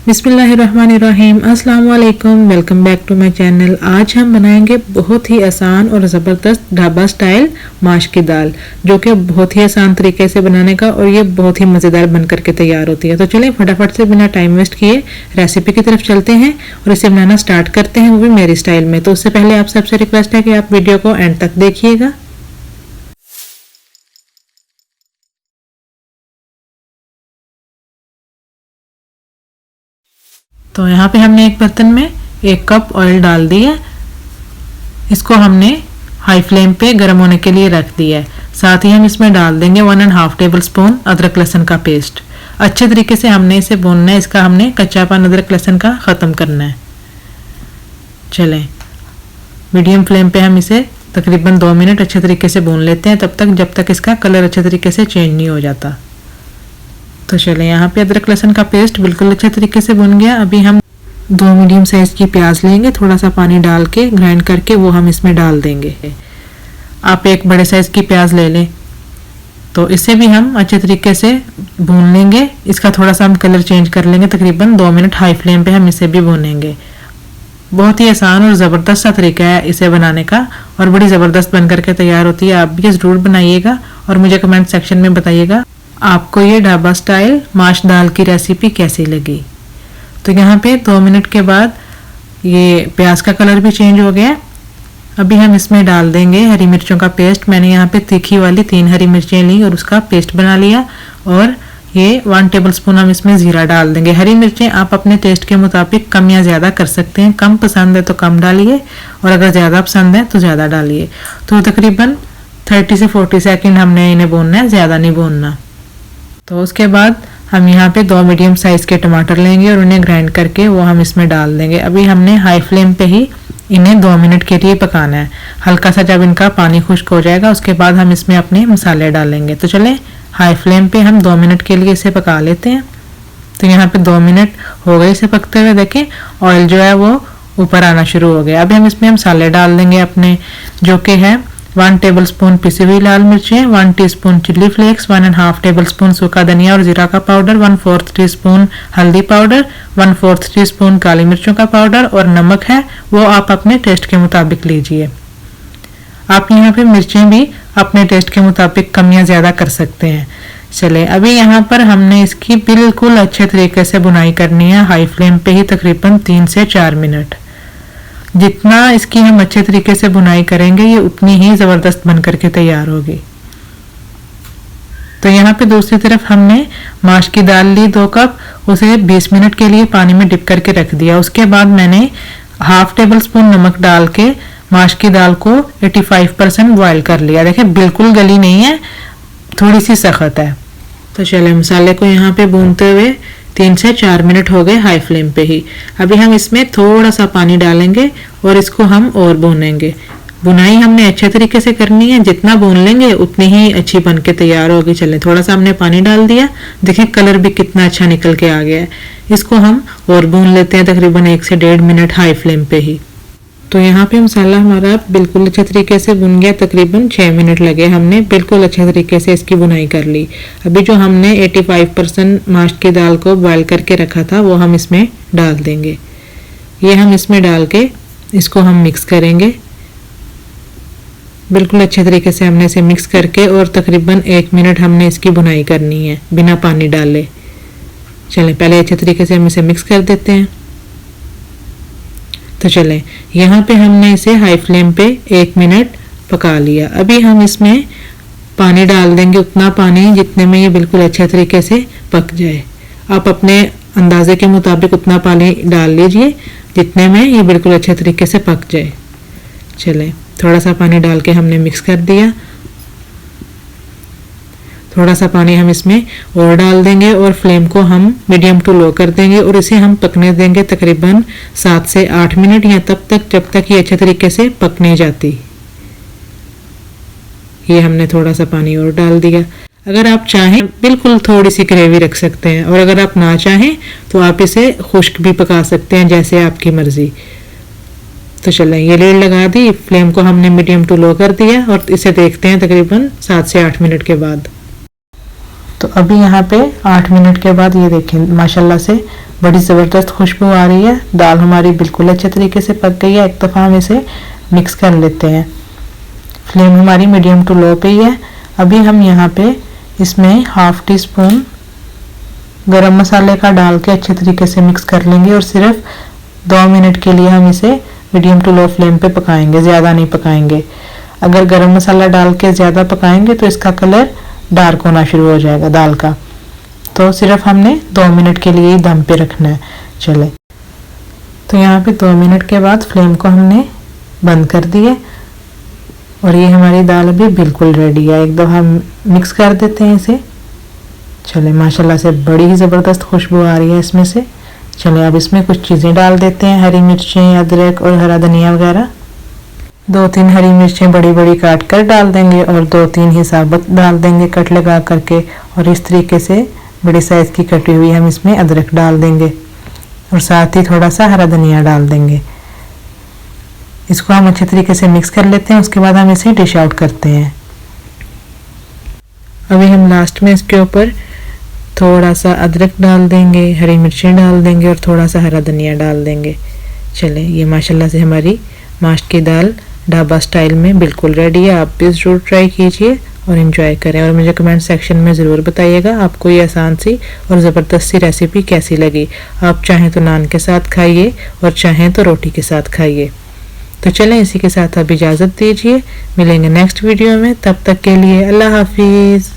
बिस्मिल्लाहिर्रहमानिर्रहीम। अस्सलाम वालेकुम, welcome back to my channel. आज हम बनाएंगे बहुत ही आसान और ज़बरदस्त ढाबा स्टाइल माश की दाल, जो कि बहुत ही आसान तरीके से बनाने का और ये बहुत ही मज़ेदार बन करके तैयार होती है। तो चलें फटाफट से बिना टाइम वेस्ट किए रेसिपी की तरफ चलते हैं और इसे बनाना स्टार्ट करते हैं, वो भी मेरी स्टाइल में। तो उससे पहले आप सबसे रिक्वेस्ट है कि आप वीडियो को एंड तक देखिएगा। तो यहाँ पे हमने एक बर्तन में 1 कप ऑयल डाल दिया। इसको हमने हाई फ्लेम पे गर्म होने के लिए रख दिया है। साथ ही हम इसमें डाल देंगे 1.5 टेबल स्पून अदरक लहसुन का पेस्ट। अच्छे तरीके से हमने इसे भूनना है, इसका हमने कच्चापन अदरक लहसुन का ख़त्म करना है। चलें मीडियम फ्लेम पे हम इसे तकरीबन 2 मिनट अच्छे तरीके से भून लेते हैं, तब तक जब तक इसका कलर अच्छे तरीके से चेंज नहीं हो जाता। तो चलें यहाँ पे अदरक लहसुन का पेस्ट बिल्कुल अच्छे तरीके से भुन गया। अभी हम 2 मीडियम साइज़ की प्याज लेंगे, थोड़ा सा पानी डाल के ग्राइंड करके वो हम इसमें डाल देंगे। आप एक बड़े साइज़ की प्याज ले लें। तो इसे भी हम अच्छे तरीके से भून लेंगे। इसका थोड़ा सा हम कलर चेंज कर लेंगे, तकरीबन 2 मिनट हाई फ्लेम पे हम इसे भी भूनेंगे। बहुत ही आसान और ज़बरदस्त सा तरीका है इसे बनाने का और बड़ी ज़बरदस्त बन करके तैयार होती है। आप भी ज़रूर बनाइएगा और मुझे कमेंट सेक्शन में बताइएगा आपको ये ढाबा स्टाइल माश दाल की रेसिपी कैसी लगी। तो यहाँ पे 2 मिनट के बाद ये प्याज का कलर भी चेंज हो गया। अभी हम इसमें डाल देंगे हरी मिर्चों का पेस्ट। मैंने यहाँ पे तीखी वाली 3 हरी मिर्चें ली और उसका पेस्ट बना लिया। और ये 1 टेबल स्पून हम इसमें ज़ीरा डाल देंगे। हरी मिर्चें आप अपने टेस्ट के मुताबिक कम या ज़्यादा कर सकते हैं। कम पसंद है तो कम डालिए और अगर ज़्यादा पसंद है तो ज़्यादा डालिए। तो तकरीबन 30 से 40 सेकेंड हमने इन्हें भूनना है, ज़्यादा नहीं भूनना। तो उसके बाद हम यहाँ पे 2 मीडियम साइज़ के टमाटर लेंगे और उन्हें ग्राइंड करके वो हम इसमें डाल देंगे। अभी हमने हाई फ्लेम पे ही इन्हें 2 मिनट के लिए पकाना है। हल्का सा जब इनका पानी खुश्क हो जाएगा उसके बाद हम इसमें अपने मसाले डालेंगे। तो चलें हाई फ्लेम पे हम 2 मिनट के लिए इसे पका लेते हैं। तो यहाँ पे 2 मिनट हो गए इसे पकते हुए। देखें ऑयल जो है वो ऊपर आना शुरू हो गया। अभी हम इसमें मसाले डाल देंगे अपने, जो कि है 1 टेबल स्पून पिसी हुई लाल मिर्चें, 1 teaspoon chilli flakes, 1.5 table spoon सूखा धनिया और जीरा का पाउडर, 1/4 टीस्पून हल्दी पाउडर, 1/4 टीस्पून काली मिर्चों का पाउडर और नमक है वो आप अपने टेस्ट के मुताबिक लीजिए। आप यहाँ पे मिर्चें भी अपने टेस्ट के मुताबिक कम या ज़्यादा कर सकते हैं। चले अभी यहाँ पर हमने इसकी बिल्कुल अच्छे तरीके से बुनाई करनी है हाई फ्लेम पे ही, तकरीबन 3 से 4 मिनट। जितना इसकी हम अच्छे तरीके से बुनाई करेंगे ये उतनी ही ज़बरदस्त बन करके तैयार होगी। तो यहाँ पे दूसरी तरफ हमने माश की दाल ली 2 कप, उसे 20 मिनट के लिए पानी में डिप करके रख दिया। उसके बाद मैंने 1/2 टेबल स्पून नमक डाल के माश की दाल को 85% बॉयल कर लिया। देखें बिल्कुल गली नहीं है, थोड़ी सी सख्त है। तो चले मसाले को यहाँ पे भूनते हुए 3 से 4 मिनट हो गए हाई फ्लेम पे ही। अभी हम इसमें थोड़ा सा पानी डालेंगे और इसको हम और भूनेंगे। बुनाई हमने अच्छे तरीके से करनी है, जितना भून लेंगे उतनी ही अच्छी बन के तैयार होगी। चलें थोड़ा सा हमने पानी डाल दिया, देखिए कलर भी कितना अच्छा निकल के आ गया है। इसको हम और भून लेते हैं तकरीबन 1 से 1.5 मिनट हाई फ्लेम पे ही। तो यहाँ पे मसाला हमारा बिल्कुल अच्छे तरीके से भुन गया, तकरीबन 6 मिनट लगे, हमने बिल्कुल अच्छे तरीके से इसकी बुनाई कर ली। अभी जो हमने 85% माश की दाल को बॉयल करके रखा था वो हम इसमें डाल देंगे। ये हम इसमें डाल के इसको हम मिक्स करेंगे। बिल्कुल अच्छे तरीके से हमने इसे मिक्स करके और तकरीबन 1 मिनट हमने इसकी बुनाई करनी है बिना पानी डाले। चलें पहले अच्छे तरीके से हम इसे मिक्स कर देते हैं। तो चलें यहाँ पे हमने इसे हाई फ्लेम पे 1 मिनट पका लिया। अभी हम इसमें पानी डाल देंगे, उतना पानी जितने में ये बिल्कुल अच्छे तरीके से पक जाए। आप अपने अंदाजे के मुताबिक उतना पानी डाल लीजिए जितने में ये बिल्कुल अच्छे तरीके से पक जाए। चलें थोड़ा सा पानी डाल के हमने मिक्स कर दिया। थोड़ा सा पानी हम इसमें और डाल देंगे और फ्लेम को हम मीडियम टू लो कर देंगे और इसे हम पकने देंगे तकरीबन 7 से 8 मिनट या तब तक जब तक ये अच्छे तरीके से पक नहीं जाती। ये हमने थोड़ा सा पानी और डाल दिया। अगर आप चाहें बिल्कुल थोड़ी सी ग्रेवी रख सकते हैं और अगर आप ना चाहें तो आप इसे खुश्क भी पका सकते हैं, जैसे आपकी मर्जी। तो चलें ये लीड लगा दी, फ्लेम को हमने मीडियम टू लो कर दिया और इसे देखते हैं तकरीबन 7 से 8 मिनट के बाद। तो अभी यहाँ पे 8 मिनट के बाद ये देखें माशाल्लाह से बड़ी ज़बरदस्त खुशबू आ रही है। दाल हमारी बिल्कुल अच्छे तरीके से पक गई है। एक दफ़ा हम इसे मिक्स कर लेते हैं। फ्लेम हमारी मीडियम टू लो पे ही है। अभी हम यहाँ पे इसमें हाफ टी स्पून गरम मसाले का डाल के अच्छे तरीके से मिक्स कर लेंगे और सिर्फ 2 मिनट के लिए हम इसे मीडियम टू लो फ्लेम पे पकाएंगे, ज़्यादा नहीं पकाएंगे। अगर गरम मसाला डाल के ज़्यादा पकाएंगे तो इसका कलर डार्क होना शुरू हो जाएगा दाल का। तो सिर्फ हमने 2 मिनट के लिए ही दम पे रखना है। चले, तो यहाँ पे 2 मिनट के बाद फ्लेम को हमने बंद कर दिए और ये हमारी दाल अभी बिल्कुल रेडी है। एक दफ़ा हम मिक्स कर देते हैं इसे। चले, माशाल्लाह से बड़ी ही ज़बरदस्त खुशबू आ रही है इसमें से। चले, अब इसमें कुछ चीज़ें डाल देते हैं, हरी मिर्चें, अदरक और हरा धनिया वगैरह। 2-3 हरी मिर्चें बड़ी बड़ी काट कर डाल देंगे और 2-3 ही साबुत डाल देंगे कट लगा करके। और इस तरीके से बड़ी साइज़ की कटी हुई हम इसमें अदरक डाल देंगे और साथ ही थोड़ा सा हरा धनिया डाल देंगे। इसको हम अच्छे तरीके से मिक्स कर लेते हैं। उसके बाद हम इसे डिश आउट करते हैं। अभी हम लास्ट में इसके ऊपर थोड़ा सा अदरक डाल देंगे, हरी मिर्चें डाल देंगे और थोड़ा सा हरा धनिया डाल देंगे। चलें, ये माशाल्लाह से हमारी माश्त की दाल ढाबा स्टाइल में बिल्कुल रेडी है। आप भी ज़रूर ट्राई कीजिए और इन्जॉय करें और मुझे कमेंट सेक्शन में ज़रूर बताइएगा आपको ये आसान सी और ज़बरदस्त सी रेसिपी कैसी लगी। आप चाहें तो नान के साथ खाइए और चाहें तो रोटी के साथ खाइए। तो चलें, इसी के साथ अब इजाज़त दीजिए। मिलेंगे नेक्स्ट वीडियो में, तब तक के लिए अल्लाह हाफिज़।